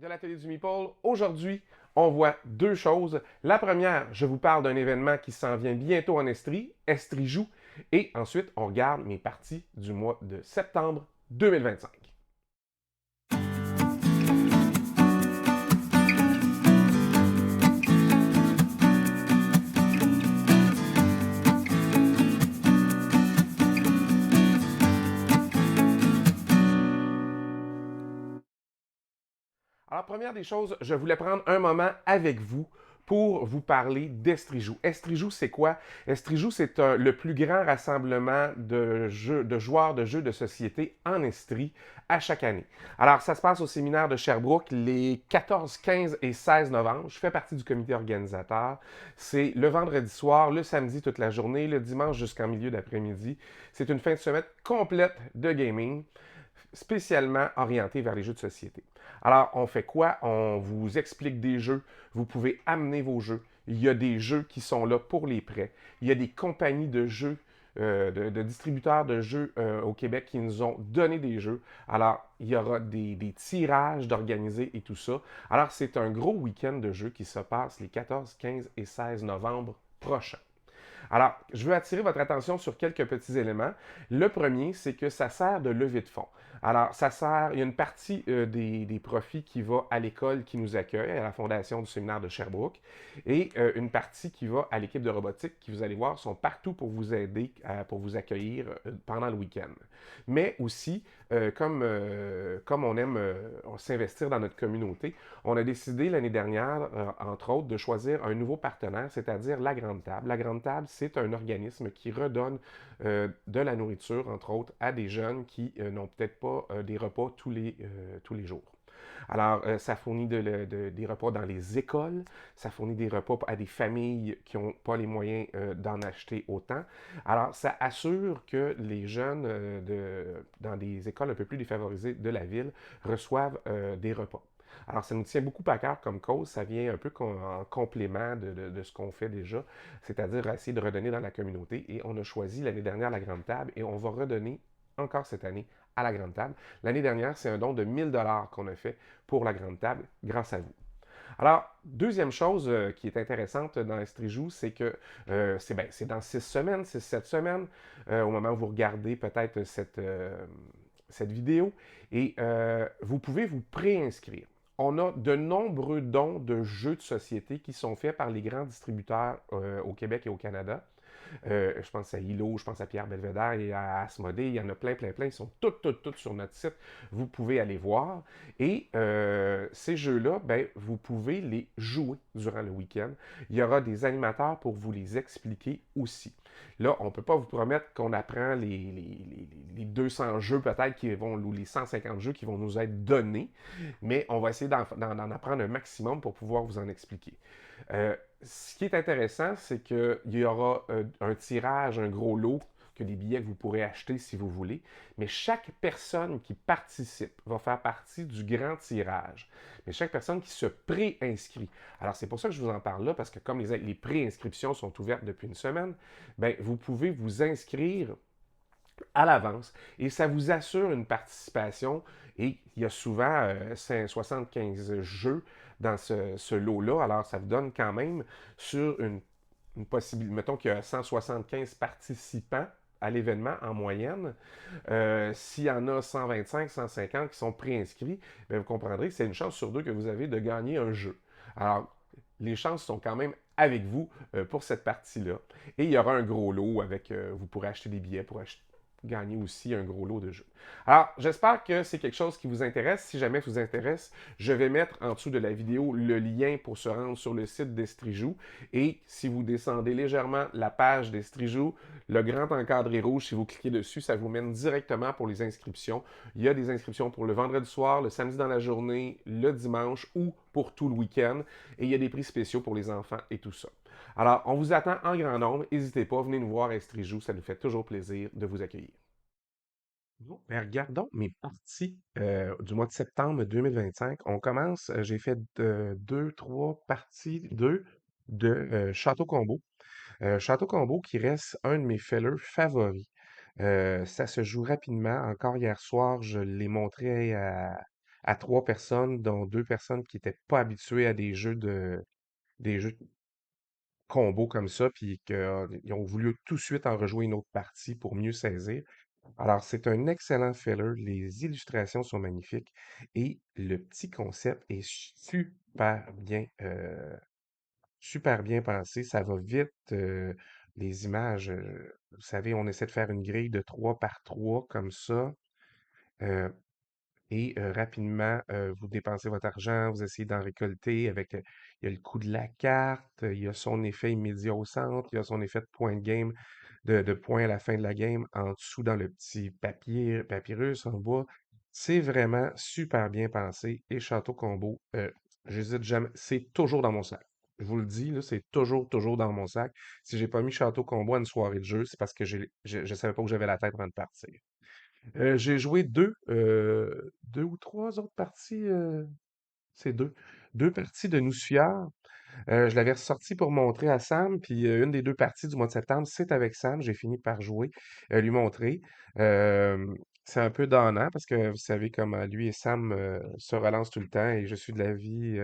De l'atelier du Meeple. Aujourd'hui, on voit deux choses. La première, je vous parle d'un événement qui s'en vient bientôt en Estrie, Estrie joue. Et ensuite, on regarde mes parties du mois de septembre 2025. Alors, première des choses, je voulais prendre un moment avec vous pour vous parler d'Estrijou. Estrijou, c'est quoi? Estrijou, c'est le plus grand rassemblement de joueurs de jeux de société en Estrie à chaque année. Alors, ça se passe au séminaire de Sherbrooke les 14, 15 et 16 novembre. Je fais partie du comité organisateur. C'est le vendredi soir, le samedi toute la journée, le dimanche jusqu'en milieu d'après-midi. C'est une fin de semaine complète de gaming spécialement orienté vers les jeux de société. Alors, on fait quoi? On vous explique des jeux. Vous pouvez amener vos jeux. Il y a des jeux qui sont là pour les prêts. Il y a des compagnies de jeux, de distributeurs de jeux au Québec qui nous ont donné des jeux. Alors, il y aura des tirages d'organiser et tout ça. Alors, c'est un gros week-end de jeux qui se passe les 14, 15 et 16 novembre prochains. Alors, je veux attirer votre attention sur quelques petits éléments. Le premier, c'est que ça sert de levée de fonds. Alors, ça sert, il y a une partie des profits qui va à l'école qui nous accueille, à la fondation du séminaire de Sherbrooke, et une partie qui va à l'équipe de robotique qui, vous allez voir, sont partout pour vous aider, pour vous accueillir pendant le week-end. Mais aussi, comme on aime s'investir dans notre communauté, on a décidé l'année dernière, entre autres, de choisir un nouveau partenaire, c'est-à-dire la Grande Table. La Grande Table, c'est un organisme qui redonne de la nourriture, entre autres, à des jeunes qui n'ont peut-être pas des repas tous les jours. Alors, ça fournit des repas dans les écoles, ça fournit des repas à des familles qui n'ont pas les moyens d'en acheter autant. Alors, ça assure que les jeunes dans des écoles un peu plus défavorisées de la ville reçoivent des repas. Alors, ça nous tient beaucoup à cœur comme cause. Ça vient un peu en complément de ce qu'on fait déjà, c'est-à-dire essayer de redonner dans la communauté. Et on a choisi l'année dernière la Grande Table et on va redonner encore cette année à la Grande Table. L'année dernière, c'est un don de 1000 $ qu'on a fait pour la Grande Table grâce à vous. Alors, deuxième chose qui est intéressante dans Estrijou, c'est que c'est dans 6 semaines, 6, 7 semaines, au moment où vous regardez peut-être cette vidéo, et vous pouvez vous préinscrire. On a de nombreux dons de jeux de société qui sont faits par les grands distributeurs au Québec et au Canada. Je pense à Hilo, je pense à Pierre Belvedere et à Asmodée. Il y en a plein, plein, plein. Ils sont toutes sur notre site. Vous pouvez aller voir. Et ces jeux-là, ben, vous pouvez les jouer durant le week-end. Il y aura des animateurs pour vous les expliquer aussi. Là, on ne peut pas vous promettre qu'on apprend les 200 jeux peut-être qui vont, ou les 150 jeux qui vont nous être donnés, mais on va essayer d'en apprendre un maximum pour pouvoir vous en expliquer. Ce qui est intéressant, c'est qu'il y aura un tirage, un gros lot, que des billets que vous pourrez acheter si vous voulez, mais chaque personne qui participe va faire partie du grand tirage. Mais chaque personne qui se préinscrit. Alors, c'est pour ça que je vous en parle là, parce que comme les préinscriptions sont ouvertes depuis une semaine, ben, vous pouvez vous inscrire à l'avance et ça vous assure une participation. Et il y a souvent 75 jeux dans ce lot-là. Alors, ça vous donne quand même sur une possibilité. Mettons qu'il y a 175 participants à l'événement en moyenne. S'il y en a 125, 150 qui sont préinscrits, bien, vous comprendrez que c'est une chance sur deux que vous avez de gagner un jeu. Alors, les chances sont quand même avec vous pour cette partie-là. Et il y aura un gros lot avec, vous pourrez acheter des billets pour gagner aussi un gros lot de jeux. Alors, j'espère que c'est quelque chose qui vous intéresse. Si jamais ça vous intéresse, je vais mettre en dessous de la vidéo le lien pour se rendre sur le site d'Estrijou. Et si vous descendez légèrement la page d'Estrijou, le grand encadré rouge, si vous cliquez dessus, ça vous mène directement pour les inscriptions. Il y a des inscriptions pour le vendredi soir, le samedi dans la journée, le dimanche ou pour tout le week-end. Et il y a des prix spéciaux pour les enfants et tout ça. Alors, on vous attend en grand nombre. N'hésitez pas, venez nous voir à Estrijou. Ça nous fait toujours plaisir de vous accueillir. Bon, ben, regardons mes parties du mois de septembre 2025. On commence, j'ai fait deux, trois parties, deux de Château Combo. Château Combo qui reste un de mes fellers favoris. Ça se joue rapidement. Encore hier soir, je l'ai montré à 3 personnes, dont 2 personnes qui étaient pas habituées à des jeux combo comme ça, puis qu'ils ont voulu tout de suite en rejouer une autre partie pour mieux saisir. Alors, c'est un excellent filler. Les illustrations sont magnifiques et le petit concept est super bien pensé. Ça va vite. Les images, vous savez, on essaie de faire une grille de 3 par 3 comme ça. euh, et rapidement, vous dépensez votre argent, vous essayez d'en récolter avec, il y a le coût de la carte, il y a son effet immédiat au centre, il y a son effet de point de game, de points à la fin de la game, en dessous dans le petit papier, papyrus en bois. C'est vraiment super bien pensé. Et Château Combo, j'hésite jamais, c'est toujours dans mon sac. Je vous le dis, là, c'est toujours dans mon sac. Si j'ai pas mis Château Combo à une soirée de jeu, c'est parce que je savais pas où j'avais la tête avant de partir. J'ai joué deux ou trois autres parties, c'est deux parties de Nousfiar. Je l'avais ressorti pour montrer à Sam, puis une des deux parties du mois de septembre, c'est avec Sam. J'ai fini par jouer, lui montrer. Euh, c'est un peu donnant parce que vous savez comment lui et Sam se relancent tout le temps et je suis de l'avis.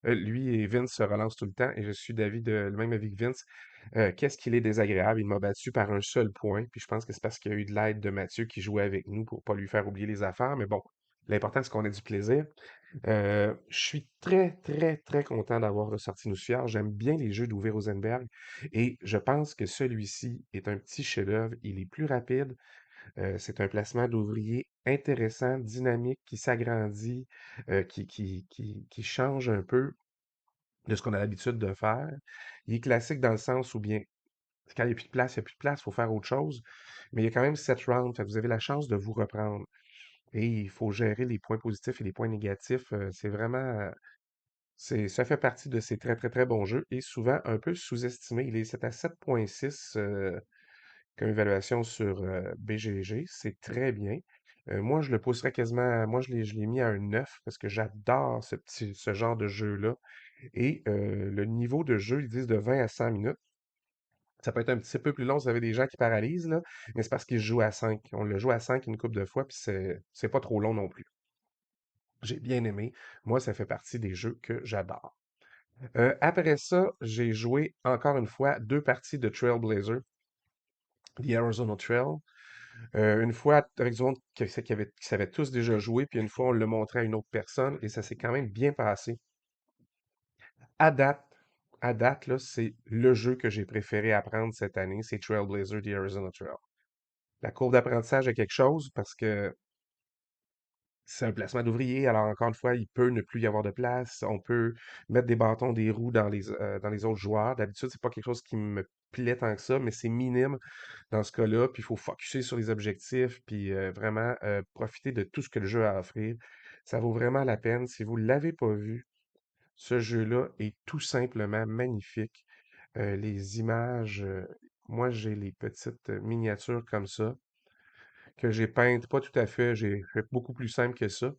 Lui et Vince se relancent tout le temps et je suis d'avis de le même avis que Vince. Qu'est-ce qu'il est désagréable? Il m'a battu par un seul point, puis je pense que c'est parce qu'il y a eu de l'aide de Mathieu qui jouait avec nous pour pas lui faire oublier les affaires, mais bon, l'important c'est qu'on ait du plaisir. Je suis très content d'avoir ressorti Nousfiar. J'aime bien les jeux d'Uwe Rosenberg et je pense que celui-ci est un petit chef-d'œuvre. Il est plus rapide. C'est un placement d'ouvrier intéressant, dynamique, qui s'agrandit, qui change un peu de ce qu'on a l'habitude de faire. Il est classique dans le sens où bien, quand il n'y a plus de place, il n'y a plus de place, il faut faire autre chose. Mais il y a quand même 7 rounds, fait que vous avez la chance de vous reprendre. Et il faut gérer les points positifs et les points négatifs. C'est vraiment, ça fait partie de ces très bons jeux et souvent un peu sous-estimé. C'est à 7,6 comme évaluation sur BGG. C'est très bien. Moi, je le pousserais quasiment, moi, je l'ai mis à un 9 parce que j'adore ce genre de jeu-là. Et le niveau de jeu, ils disent de 20 à 100 minutes. Ça peut être un petit peu plus long si vous avez des gens qui paralysent, là, mais c'est parce qu'ils jouent à 5. On le joue à 5 une couple de fois, puis c'est pas trop long non plus. J'ai bien aimé. Moi, ça fait partie des jeux que j'adore. Après ça, j'ai joué encore une fois 2 parties de Trailblazer, The Arizona Trail. Une fois avec du monde qui savait tous déjà jouer, puis une fois on l'a montré à une autre personne et ça s'est quand même bien passé. À date, à date, là, c'est le jeu que j'ai préféré apprendre cette année, c'est Trailblazer The Arizona Trail. La courbe d'apprentissage est quelque chose parce que c'est un placement d'ouvrier, alors encore une fois, il peut ne plus y avoir de place. On peut mettre des bâtons, des roues dans les autres joueurs. D'habitude, c'est pas quelque chose qui me plaît tant que ça, mais c'est minime dans ce cas-là. Puis il faut focuser sur les objectifs, puis vraiment profiter de tout ce que le jeu a à offrir. Ça vaut vraiment la peine. Si vous ne l'avez pas vu, ce jeu-là est tout simplement magnifique. Les images, moi j'ai les petites miniatures comme ça que j'ai peintes, pas tout à fait, j'ai fait beaucoup plus simple que ça.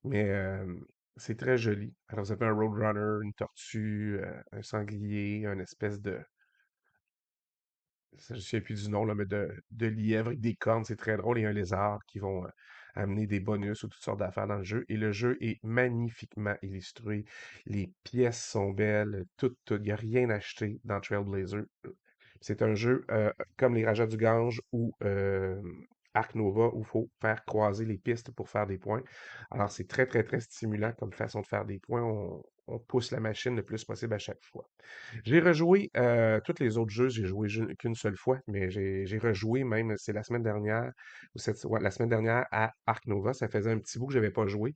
Mais c'est très joli. Alors, vous avez un Roadrunner, une tortue, un sanglier, une espèce de. Je ne sais plus du nom, là, mais de lièvre avec des cornes, c'est très drôle. Et un lézard qui vont amener des bonus ou toutes sortes d'affaires dans le jeu. Et le jeu est magnifiquement illustré. Les pièces sont belles, tout. Il n'y a rien acheté dans Trailblazer. C'est un jeu comme les Rajats du Gange ou Ark Nova où il faut faire croiser les pistes pour faire des points. Alors, c'est très stimulant comme façon de faire des points. On pousse la machine le plus possible à chaque fois. J'ai rejoué tous les autres jeux, j'ai joué qu'une seule fois, mais j'ai rejoué même, c'est la semaine dernière, ouais, la semaine dernière à Ark Nova. Ça faisait un petit bout que je n'avais pas joué.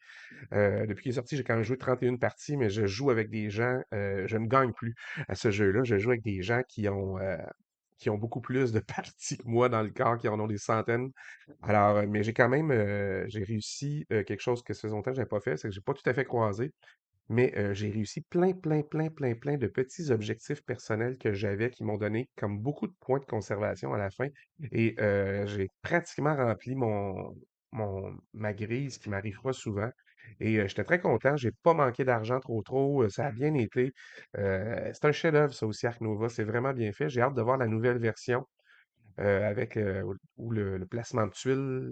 Depuis qu'il est sorti, j'ai quand même joué 31 parties, mais je joue avec des gens, je ne gagne plus à ce jeu-là. Je joue avec des gens qui ont beaucoup plus de parties que moi dans le corps, qui en ont des centaines. Alors, mais j'ai quand même, j'ai réussi quelque chose que ça faisait longtemps que je n'avais pas fait, c'est que j'ai pas tout à fait croisé. Mais j'ai réussi plein de petits objectifs personnels que j'avais qui m'ont donné comme beaucoup de points de conservation à la fin. Et j'ai pratiquement rempli ma grille, ce qui m'arrive pas souvent. Et j'étais très content. J'ai pas manqué d'argent trop. Ça a bien été. C'est un chef-d'œuvre, ça aussi, Ark Nova. C'est vraiment bien fait. J'ai hâte de voir la nouvelle version avec où le placement de tuiles.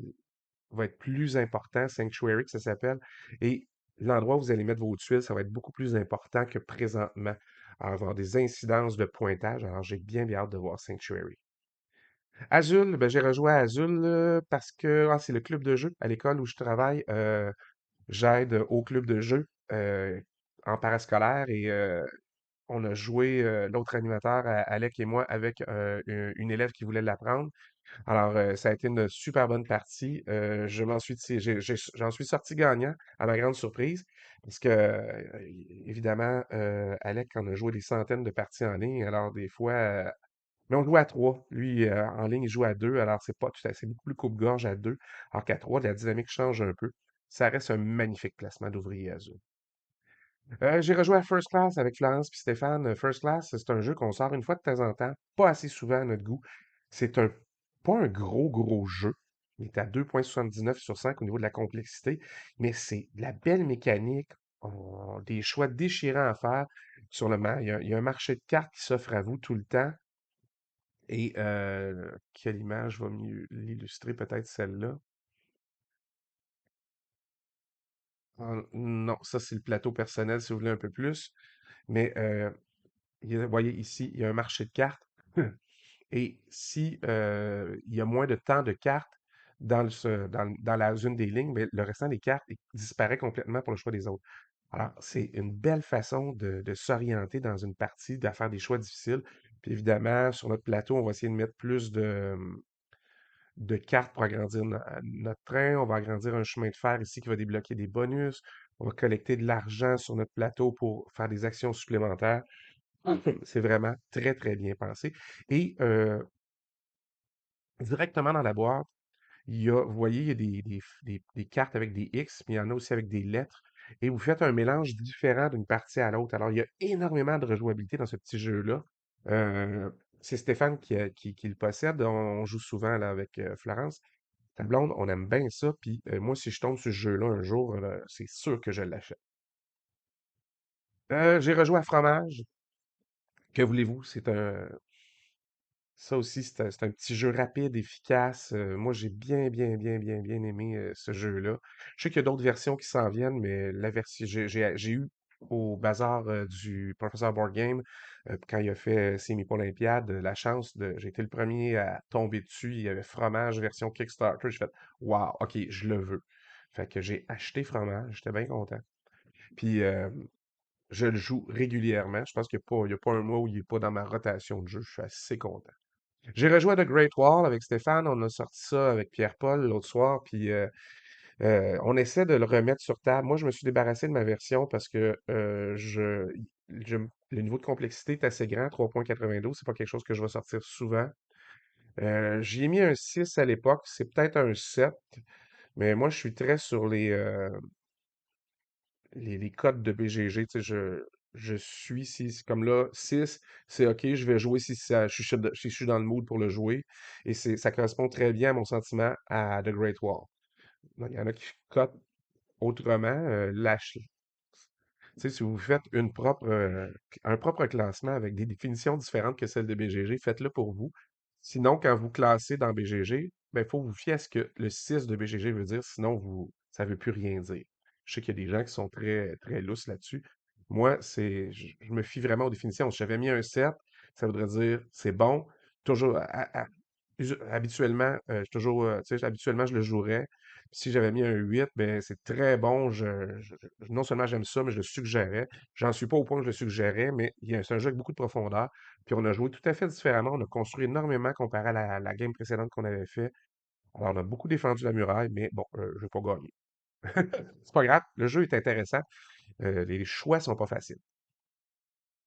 va être plus important, Sanctuary que ça s'appelle, et l'endroit où vous allez mettre vos tuiles, ça va être beaucoup plus important que présentement. Alors, il va y avoir des incidences de pointage, alors j'ai bien hâte de voir Sanctuary. Azul, ben, j'ai rejoint Azul parce que c'est le club de jeu à l'école où je travaille. J'aide au club de jeu en parascolaire et on a joué l'autre animateur, Alec et moi, avec une élève qui voulait l'apprendre. Alors, ça a été une super bonne partie. Je m'en suis, j'en suis sorti gagnant, à ma grande surprise, parce que, évidemment, Alec en a joué des centaines de parties en ligne. Alors, des fois, mais on joue à trois. Lui, en ligne, il joue à deux. Alors, c'est pas tout à, c'est beaucoup plus coupe-gorge à deux. Alors qu'à trois, la dynamique change un peu. Ça reste un magnifique placement d'ouvrier azul. J'ai rejoué à First Class avec Florence et Stéphane. First Class, c'est un jeu qu'on sort une fois de temps en temps, pas assez souvent à notre goût. C'est un pas un gros jeu. Il est à 2,79 sur 5 au niveau de la complexité, mais c'est de la belle mécanique, des choix déchirants à faire sur il y a un marché de cartes qui s'offre à vous tout le temps. Et quelle image va mieux l'illustrer? Peut-être celle-là. Non, ça c'est le plateau personnel si vous voulez un peu plus. Mais vous voyez ici, il y a un marché de cartes. Et si il y a moins de temps de cartes dans la zone des lignes, mais le restant des cartes disparaît complètement pour le choix des autres. Alors, c'est une belle façon de s'orienter dans une partie, de faire des choix difficiles. Puis évidemment, sur notre plateau, on va essayer de mettre plus de cartes pour agrandir notre train. On va agrandir un chemin de fer ici qui va débloquer des bonus. On va collecter de l'argent sur notre plateau pour faire des actions supplémentaires. C'est vraiment très bien pensé. Et directement dans la boîte, vous voyez, il y a des cartes avec des X, mais il y en a aussi avec des lettres. Et vous faites un mélange différent d'une partie à l'autre. Alors, il y a énormément de rejouabilité dans ce petit jeu-là. Euh, c'est Stéphane qui le possède. On joue souvent là, avec Florence. Ta blonde, on aime bien ça. Puis moi, si je tombe sur ce jeu-là un jour, c'est sûr que je l'achète. J'ai rejoué à Fromage. Que voulez-vous? Ça aussi, c'est un petit jeu rapide, efficace. Moi, j'ai bien aimé ce jeu-là. Je sais qu'il y a d'autres versions qui s'en viennent, mais la version, j'ai eu au bazar du professeur Board Game, quand il a fait ses Meeple Olympiades, la chance j'ai été le premier à tomber dessus. Il y avait Fromage version Kickstarter. J'ai fait, waouh, ok, je le veux. Fait que j'ai acheté Fromage. J'étais bien content. Puis, je le joue régulièrement. Je pense qu'il y a pas un mois où il n'est pas dans ma rotation de jeu. Je suis assez content. J'ai rejoué à The Great Wall avec Stéphane. On a sorti ça avec Pierre-Paul l'autre soir. Puis on essaie de le remettre sur table. Moi, je me suis débarrassé de ma version parce que le niveau de complexité est assez grand, 3,92. C'est pas quelque chose que je vais sortir souvent. J'y ai mis un 6 à l'époque. C'est peut-être un 7. Mais moi, je suis très sur les codes de BGG. Tu sais, je suis, si, c'est comme là, 6 c'est OK, je vais jouer si je suis dans le mood pour le jouer. Et ça correspond très bien à mon sentiment à The Great Wall. Il y en a qui cotent autrement. Tu sais, si vous faites un propre classement avec des définitions différentes que celles de BGG, faites-le pour vous. Sinon, quand vous classez dans BGG, ben, il faut vous fier à ce que le 6 de BGG veut dire, sinon ça ne veut plus rien dire. Je sais qu'il y a des gens qui sont très lousses là-dessus. Moi, je me fie vraiment aux définitions. Si j'avais mis un 7, ça voudrait dire c'est bon. Toujours, habituellement, habituellement, je le jouerais. Si j'avais mis un 8, ben, c'est très bon. Non seulement j'aime ça, mais je le suggérais. J'en suis pas au point que je le suggérais, mais c'est un jeu avec beaucoup de profondeur. Puis on a joué tout à fait différemment. On a construit énormément comparé à la game précédente qu'on avait fait. Alors, on a beaucoup défendu la muraille, mais bon, je vais pas gagner. C'est pas grave, le jeu est intéressant. Les choix sont pas faciles.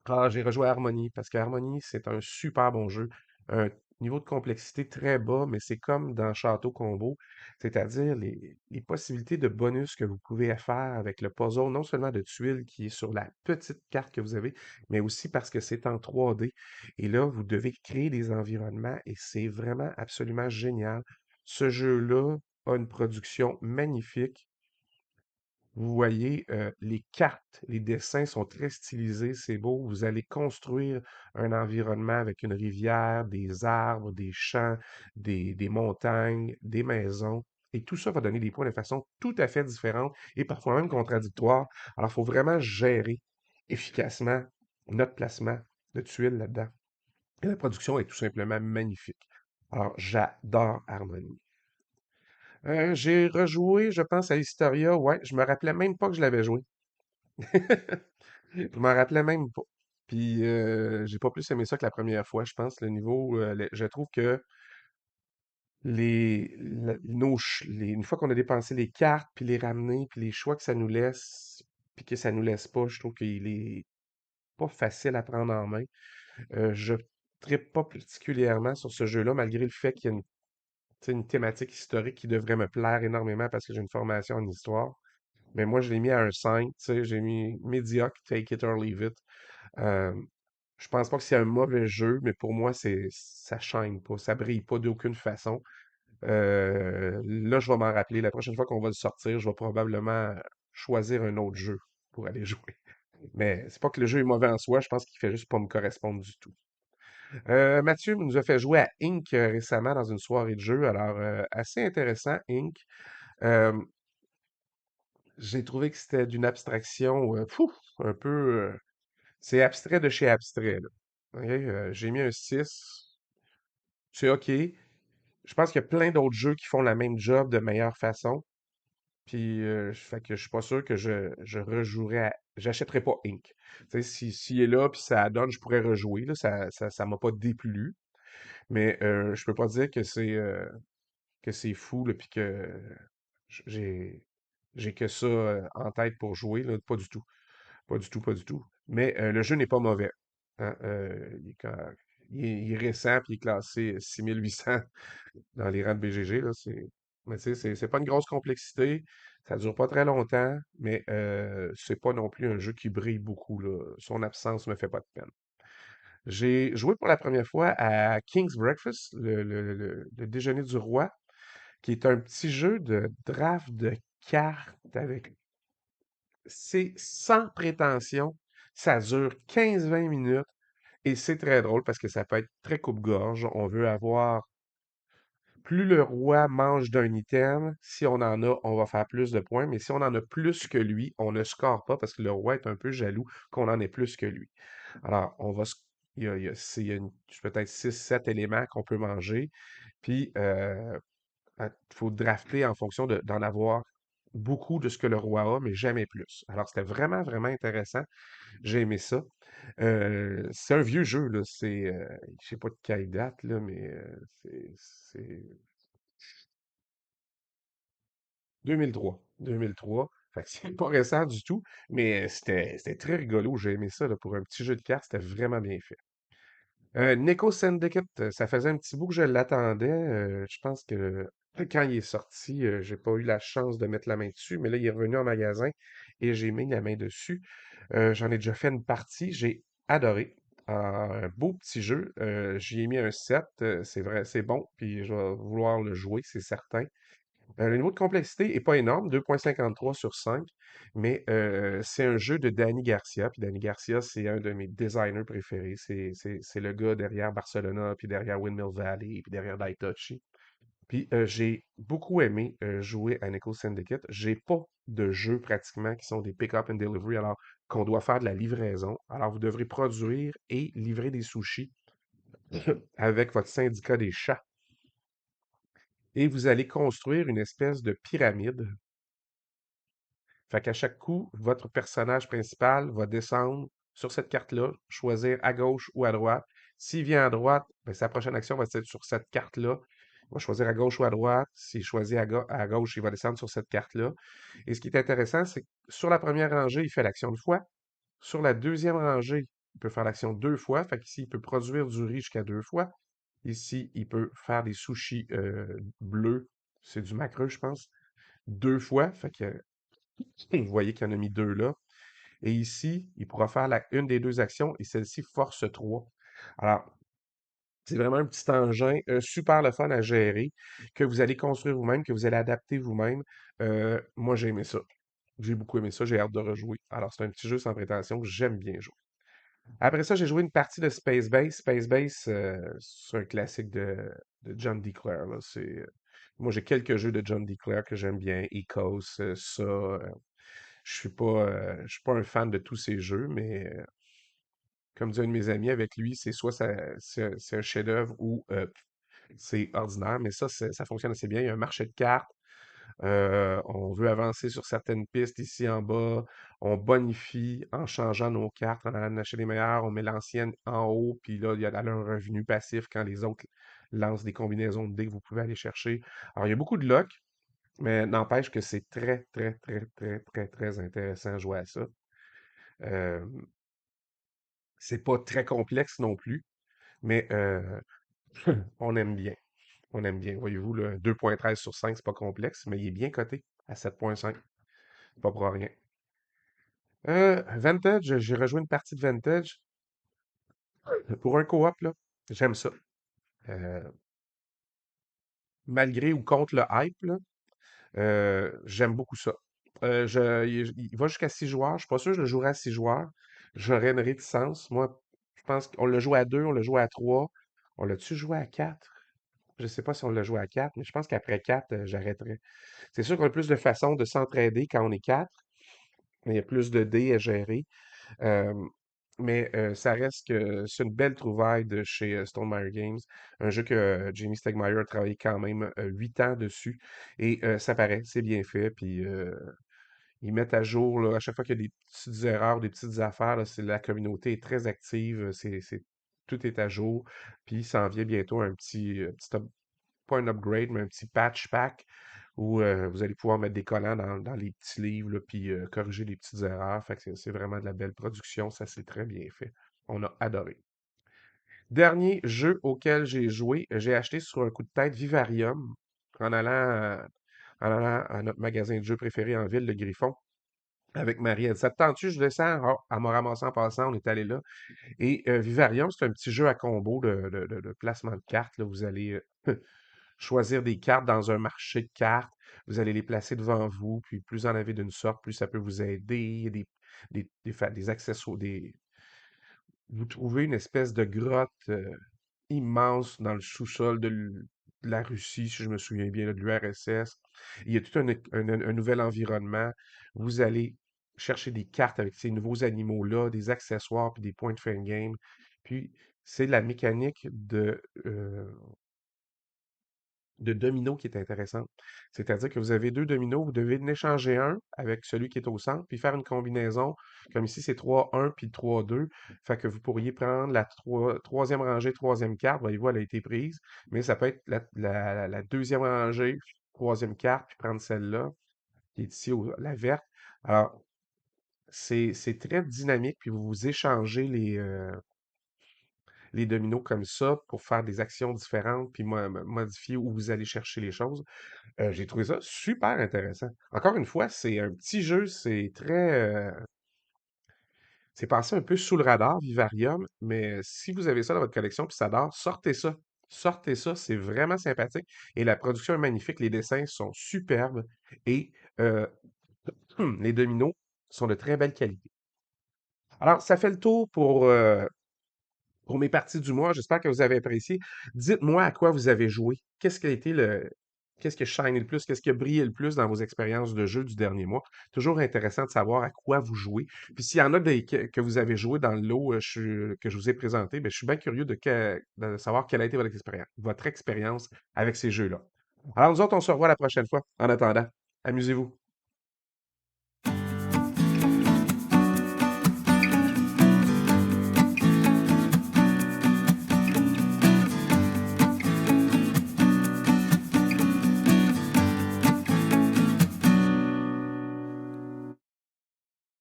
Ah, j'ai rejoué à Harmony parce que Harmony, c'est un super bon jeu. Un niveau de complexité très bas, mais c'est comme dans Château Combo, c'est-à-dire les possibilités de bonus que vous pouvez faire avec le puzzle, non seulement de tuiles qui est sur la petite carte que vous avez, mais aussi parce que c'est en 3D. Et là, vous devez créer des environnements et c'est vraiment absolument génial. Ce jeu-là a une production magnifique. Vous voyez, les cartes, les dessins sont très stylisés, c'est beau. Vous allez construire un environnement avec une rivière, des arbres, des champs, des montagnes, des maisons. Et tout ça va donner des points de façon tout à fait différente et parfois même contradictoire. Alors, il faut vraiment gérer efficacement notre placement de tuiles là-dedans. Et la production est tout simplement magnifique. Alors, j'adore Harmonie. J'ai rejoué, je pense, à Historia. Ouais, je me rappelais même pas que je l'avais joué. Je m'en rappelais même pas. Puis, j'ai pas plus aimé ça que la première fois, je pense. Le niveau, je trouve que une fois qu'on a dépensé les cartes, puis les ramener, puis les choix que ça nous laisse, puis que ça nous laisse pas, je trouve qu'il est pas facile à prendre en main. Je trippe pas particulièrement sur ce jeu-là, malgré le fait qu'il y a tu sais, une thématique historique qui devrait me plaire énormément parce que j'ai une formation en histoire. Mais moi, je l'ai mis à un 5, tu sais, j'ai mis médiocre, take it or leave it. Euh, je pense pas que c'est un mauvais jeu, mais pour moi, ça shine pas, ça brille pas d'aucune façon. Là, je vais m'en rappeler. La prochaine fois qu'on va le sortir, je vais probablement choisir un autre jeu pour aller jouer. Mais c'est pas que le jeu est mauvais en soi, je pense qu'il fait juste pas me correspondre du tout. Mathieu nous a fait jouer à Inc. Récemment dans une soirée de jeu. Alors, assez intéressant, Inc. Euh, j'ai trouvé que c'était d'une abstraction un peu. C'est abstrait de chez abstrait, là. Ok, j'ai mis un 6. C'est OK. Je pense qu'il y a plein d'autres jeux qui font la même job de meilleure façon. Puis, fait que je suis pas sûr que je rejouerais j'achèterais pas Inc. Tu sais, s'il est là, puis ça donne, je pourrais rejouer, là, ça m'a pas déplu. Mais je peux pas dire que c'est fou, là, puis que j'ai que ça en tête pour jouer, là, pas du tout. Pas du tout, pas du tout. Mais le jeu n'est pas mauvais. Hein, il est récent, puis il est classé 6800 dans les rangs de BGG, là, mais tu sais, c'est pas une grosse complexité. Ça dure pas très longtemps, mais c'est pas non plus un jeu qui brille beaucoup, là. Son absence me fait pas de peine. J'ai joué pour la première fois à King's Breakfast, le déjeuner du roi, qui est un petit jeu de draft de cartes avec. C'est sans prétention. Ça dure 15-20 minutes et c'est très drôle parce que ça peut être très coupe-gorge. On veut avoir plus le roi mange d'un item, si on en a, on va faire plus de points, mais si on en a plus que lui, on ne score pas parce que le roi est un peu jaloux qu'on en ait plus que lui. Alors, il y a peut-être 6-7 éléments qu'on peut manger, puis il faut drafter en fonction d'en avoir beaucoup de ce que le roi a, mais jamais plus. Alors, c'était vraiment, vraiment intéressant. J'ai aimé ça. C'est un vieux jeu, là. Je sais pas de quelle date, là, mais c'est 2003. 2003. Fait que c'est pas récent du tout, mais c'était très rigolo. J'ai aimé ça, là, pour un petit jeu de cartes. C'était vraiment bien fait. Neko Syndicate, ça faisait un petit bout que je l'attendais. Je pense que quand il est sorti, j'ai pas eu la chance de mettre la main dessus, mais là, il est revenu en magasin et j'ai mis la main dessus. J'en ai déjà fait une partie, j'ai adoré. Un beau petit jeu. J'y ai mis un 7. C'est vrai, c'est bon, puis je vais vouloir le jouer, c'est certain. Le niveau de complexité est pas énorme, 2,53 sur 5, mais c'est un jeu de Danny Garcia. Puis Danny Garcia, c'est un de mes designers préférés. C'est le gars derrière Barcelona, puis derrière Windmill Valley, puis derrière Daitochi. Puis j'ai beaucoup aimé jouer à Nico Syndicate. J'ai pas de jeux pratiquement qui sont des pick-up and delivery, alors qu'on doit faire de la livraison. Alors vous devrez produire et livrer des sushis avec votre syndicat des chats. Et vous allez construire une espèce de pyramide. Fait qu'à chaque coup, votre personnage principal va descendre sur cette carte-là, choisir à gauche ou à droite. S'il vient à droite, ben, sa prochaine action va être sur cette carte-là. Il va choisir à gauche ou à droite. S'il choisit à gauche, il va descendre sur cette carte-là. Et ce qui est intéressant, c'est que sur la première rangée, il fait l'action une fois. Sur la deuxième rangée, il peut faire l'action deux fois. Fait qu'ici, il peut produire du riz jusqu'à deux fois. Ici, il peut faire des sushis bleus. C'est du macreux, je pense. Deux fois. Fait que vous voyez qu'il y en a mis deux là. Et ici, il pourra faire une des deux actions et celle-ci force 3. Alors, c'est vraiment un petit engin super le fun à gérer, que vous allez construire vous-même, que vous allez adapter vous-même. Moi, j'ai aimé ça. J'ai beaucoup aimé ça, j'ai hâte de rejouer. Alors, c'est un petit jeu sans prétention que j'aime bien jouer. Après ça, j'ai joué une partie de Space Base. Space Base, c'est un classique de John D. Clare, là. Moi, j'ai quelques jeux de John D. Clare que j'aime bien, Ecos, ça. Je suis pas un fan de tous ces jeux, mais comme dit un de mes amis, avec lui, c'est soit c'est un chef-d'œuvre ou c'est ordinaire, mais ça fonctionne assez bien. Il y a un marché de cartes. On veut avancer sur certaines pistes ici en bas. On bonifie en changeant nos cartes, en allant en acheter les meilleures. On met l'ancienne en haut, puis là, il y a un revenu passif quand les autres lancent des combinaisons de dés que vous pouvez aller chercher. Alors, il y a beaucoup de luck, mais n'empêche que c'est très, très, très, très, très, très intéressant à jouer à ça. Euh, c'est pas très complexe non plus, mais on aime bien. On aime bien. Voyez-vous, le 2,13 sur 5, c'est pas complexe, mais il est bien coté à 7,5. Pas pour rien. Vantage, j'ai rejoint une partie de Vantage. Pour un co-op, là, j'aime ça. Euh, Malgré ou contre le hype, là, j'aime beaucoup ça. Il va jusqu'à 6 joueurs. Je suis pas sûr que je le jouerai à 6 joueurs. J'aurais une réticence. Moi, je pense qu'on l'a joué à 2, on l'a joué à 3. On l'a-tu joué à 4? Je sais pas si on l'a joué à 4, mais je pense qu'après 4, j'arrêterai. C'est sûr qu'on a plus de façons de s'entraider quand on est 4. Il y a plus de dés à gérer. Euh, mais ça reste que c'est une belle trouvaille de chez Stonemaier Games. Un jeu que Jamie Stegmaier a travaillé quand même 8 ans dessus. Et ça paraît, c'est bien fait. Puis ils mettent à jour, là, à chaque fois qu'il y a des petites erreurs, des petites affaires, là, la communauté est très active. Tout est à jour. Puis ça en vient bientôt un pas un upgrade, mais un petit patch pack où vous allez pouvoir mettre des collants dans les petits livres, là, puis corriger les petites erreurs. Fait que c'est vraiment de la belle production. Ça, c'est très bien fait. On a adoré. Dernier jeu auquel j'ai joué, j'ai acheté sur un coup de tête Vivarium en allant, en allant à notre magasin de jeux préféré en ville, le Griffon, avec Marie. Elle dit, ça te tente-tu? Je descends. Ah, elle m'a ramassé en passant, on est allé là. Et Vivarium, c'est un petit jeu à combo de placement de cartes, là. Vous allez choisir des cartes dans un marché de cartes. Vous allez les placer devant vous, puis plus vous en avez d'une sorte, plus ça peut vous aider. Il y a des accessoires, vous trouvez une espèce de grotte immense dans le sous-sol de la Russie, si je me souviens bien, là, de l'URSS. Il y a tout un nouvel environnement. Vous allez chercher des cartes avec ces nouveaux animaux-là, des accessoires, puis des points de fin de game. Puis, c'est la mécanique de domino qui est intéressante. C'est-à-dire que vous avez deux dominos, vous devez en échanger un avec celui qui est au centre, puis faire une combinaison. Comme ici, c'est 3-1 puis 3-2. Fait que vous pourriez prendre la troisième rangée, troisième carte. Voyez-vous, elle a été prise. Mais ça peut être la deuxième rangée, troisième carte, puis prendre celle-là, qui est ici, la verte. Alors, c'est très dynamique, puis vous vous échangez les dominos comme ça pour faire des actions différentes, puis modifier où vous allez chercher les choses. J'ai trouvé ça super intéressant. Encore une fois, c'est un petit jeu, c'est passé un peu sous le radar, Vivarium, mais si vous avez ça dans votre collection puis ça dort, sortez ça. Sortez ça, c'est vraiment sympathique. Et la production est magnifique, les dessins sont superbes et euh, les dominos sont de très belle qualité. Alors, ça fait le tour pour mes parties du mois. J'espère que vous avez apprécié. Dites-moi à quoi vous avez joué. Qu'est-ce qui a shiné le plus? Qu'est-ce qui a brillé le plus dans vos expériences de jeu du dernier mois? Toujours intéressant de savoir à quoi vous jouez. Puis s'il y en a que vous avez joué dans le lot que je vous ai présenté, ben, je suis bien curieux de savoir quelle a été votre expérience avec ces jeux-là. Alors nous autres, on se revoit la prochaine fois. En attendant, amusez-vous.